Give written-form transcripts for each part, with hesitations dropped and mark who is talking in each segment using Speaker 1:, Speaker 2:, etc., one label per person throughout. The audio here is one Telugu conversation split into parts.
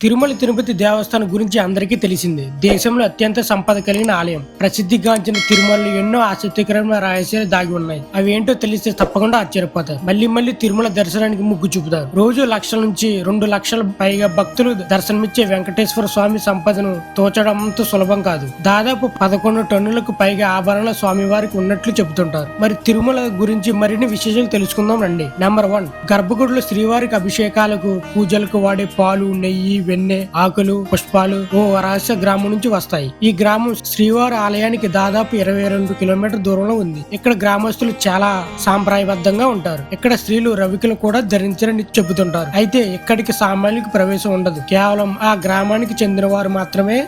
Speaker 1: తిరుమల తిరుపతి దేవస్థానం గురించి అందరికీ తెలిసిందే. దేశంలో అత్యంత సంపద కలిగిన ఆలయం. ప్రసిద్ధిగాంచిన తిరుమలలో ఎన్నో ఆసక్తికరమైన రహస్యాలు దాగి ఉన్నాయి. అవి ఏంటో తెలిస్తే తప్పకుండా ఆశ్చర్యపోతారు. మళ్ళీ తిరుమల దర్శనానికి ముగ్గు చూపుతారు. రోజు లక్షల నుంచి 2 లక్షల పైగా భక్తులు దర్శనమిచ్చే వెంకటేశ్వర స్వామి సంపదను తోచడం అంత సులభం కాదు. దాదాపు 11 టన్నులకు పైగా ఆభరణాల స్వామి వారికి ఉన్నట్లు చెబుతుంటారు. మరి తిరుమల గురించి మరిన్ని విశేషాలు తెలుసుకుందాం రండి. నెంబర్ 1, గర్భగుడిలో శ్రీవారికి అభిషేకాలకు పూజలకు వాడే పాలు, నెయ్యి, వెన్నె, ఆకులు, పుష్పాలు ఓ రహస్య గ్రామం నుంచి వస్తాయి. ఈ గ్రామం శ్రీవారి ఆలయానికి దాదాపు 22 కిలోమీటర్ దూరంలో ఉంది. ఇక్కడ గ్రామస్తులు చాలా సాంప్రదాయబద్ధంగా ఉంటారు. ఇక్కడ స్త్రీలు రవికలు కూడా ధరించరని చెబుతుంటారు. అయితే ఇక్కడికి సామాన్యులకు ప్రవేశం ఉండదు. కేవలం ఆ గ్రామానికి చెందిన వారు మాత్రమే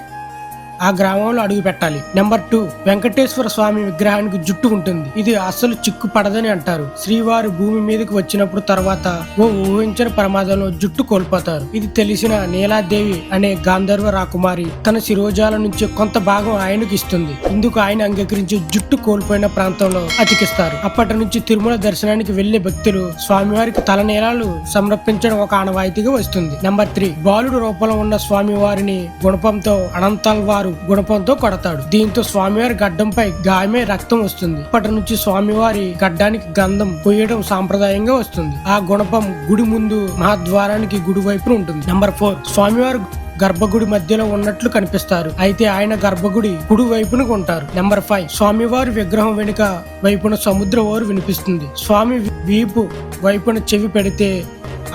Speaker 1: ఆ గ్రామంలో అడుగు పెట్టాలి. నెంబర్ 2, వెంకటేశ్వర స్వామి విగ్రహానికి జుట్టు ఉంటుంది. ఇది అస్సలు చిక్కు పడదని అంటారు. శ్రీవారు భూమి మీదకి వచ్చినప్పుడు తర్వాత ఓ ఊహించిన ప్రమాదంలో జుట్టు కోల్పోతారు. ఇది తెలిసిన నీలాదేవి అనే గాంధర్వ రాకుమారి తన శిరోజాల నుంచి కొంత భాగం ఆయనకు ఇస్తుంది. ఇందుకు ఆయన అంగీకరించి జుట్టు కోల్పోయిన ప్రాంతంలో అతికిస్తారు. అప్పటి నుంచి తిరుమల దర్శనానికి వెళ్లే భక్తులు స్వామివారికి తలనీలాలు సమర్పించడం ఒక ఆనవాయితీగా వస్తుంది. నెంబర్ 3, బాలుడు రూపంలో ఉన్న స్వామివారిని గుణపంతో అనంతాల్ వారు గుణపంతో కొడతాడు. దీంతో స్వామివారి గడ్డంపై గాయమే రక్తం వస్తుంది. ఇప్పటి నుంచి స్వామివారి గడ్డానికి గంధం పోయడం సాంప్రదాయంగా వస్తుంది. ఆ గుణపం గుడి ముందు మహాద్వారానికి గుడి వైపున ఉంటుంది. నెంబర్ 4, స్వామివారు గర్భగుడి మధ్యలో ఉన్నట్లు కనిపిస్తారు. అయితే ఆయన గర్భగుడి కుడి వైపున ఉంటారు. నెంబర్ 5, స్వామివారి విగ్రహం వెనుక వైపున సముద్ర ఓరు వినిపిస్తుంది. స్వామి వీపు వైపున చెవి పెడితే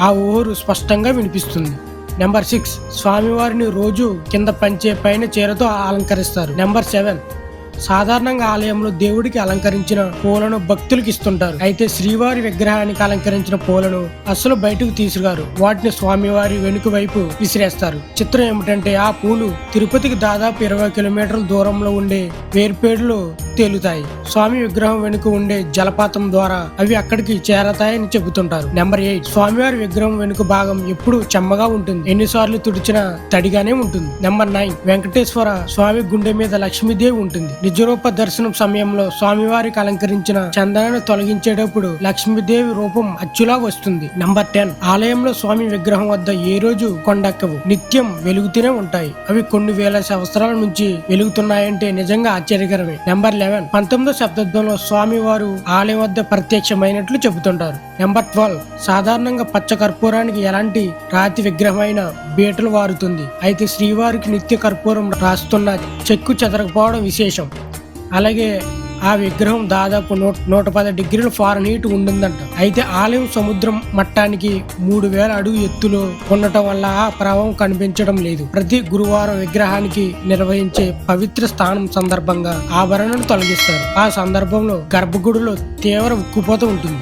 Speaker 1: ఆ ఓరు స్పష్టంగా వినిపిస్తుంది. నెంబర్ 6, స్వామివారిని రోజు కింద పంచే పైన చీరతో అలంకరిస్తారు. నెంబర్ 7, సాధారణంగా ఆలయంలో దేవుడికి అలంకరించిన పూలను భక్తులకు ఇస్తుంటారు. అయితే శ్రీవారి విగ్రహానికి అలంకరించిన పూలను అస్సలు బయటకు తీసుకురారు. వాటిని స్వామివారి వెనుక వైపు విసిరేస్తారు. చిత్రం ఏమిటంటే ఆ పూలు తిరుపతికి దాదాపు 20 కిలోమీటర్ల దూరంలో ఉండే వేర్పేడులో తేలుతాయి. స్వామి విగ్రహం వెనుక ఉండే జలపాతం ద్వారా అవి అక్కడికి చేరతాయని చెబుతుంటారు. నెంబర్ 8, స్వామివారి విగ్రహం వెనుక భాగం ఎప్పుడు చెమ్మగా ఉంటుంది. ఎన్నిసార్లు తుడిచినా తడిగానే ఉంటుంది. నెంబర్ 9, వెంకటేశ్వర స్వామి గుండె మీద లక్ష్మీదేవి ఉంటుంది. నిజరూప దర్శనం సమయంలో స్వామివారికి అలంకరించిన చందనాన్ని తొలగించేటప్పుడు లక్ష్మీదేవి రూపం అచ్చులా వస్తుంది. నెంబర్ 10, ఆలయంలో స్వామి విగ్రహం వద్ద ఏ రోజు కొండెక్కవు, నిత్యం వెలుగుతూనే ఉంటాయి. అవి కొన్ని వేల సంవత్సరాల నుంచి వెలుగుతున్నాయంటే నిజంగా ఆశ్చర్యకరమే. నెంబర్ 11, 19వ శతాబ్దంలో స్వామి వారు ఆలయం వద్ద ప్రత్యక్షమైనట్లు చెబుతుంటారు. నెంబర్ 12, సాధారణంగా పచ్చ కర్పూరానికి ఎలాంటి రాతి విగ్రహమైన బీటలు వారుతుంది. అయితే శ్రీవారికి నిత్య కర్పూరం రాస్తున్న చెక్కు చెదరకపోవడం విశేషం. అలాగే ఆ విగ్రహం దాదాపు 110 డిగ్రీల ఫారెన్హీట్ ఉంటుందంట. అయితే ఆలయం సముద్రం మట్టానికి 3000 అడుగు ఎత్తులో ఉండటం వల్ల ఆ ప్రభావం కనిపించడం లేదు. ప్రతి గురువారం విగ్రహానికి నిర్వహించే పవిత్ర స్థానం సందర్భంగా ఆభరణను తొలగిస్తారు. ఆ సందర్భంలో గర్భగుడిలో తీవ్ర ఉక్కుపోత ఉంటుంది.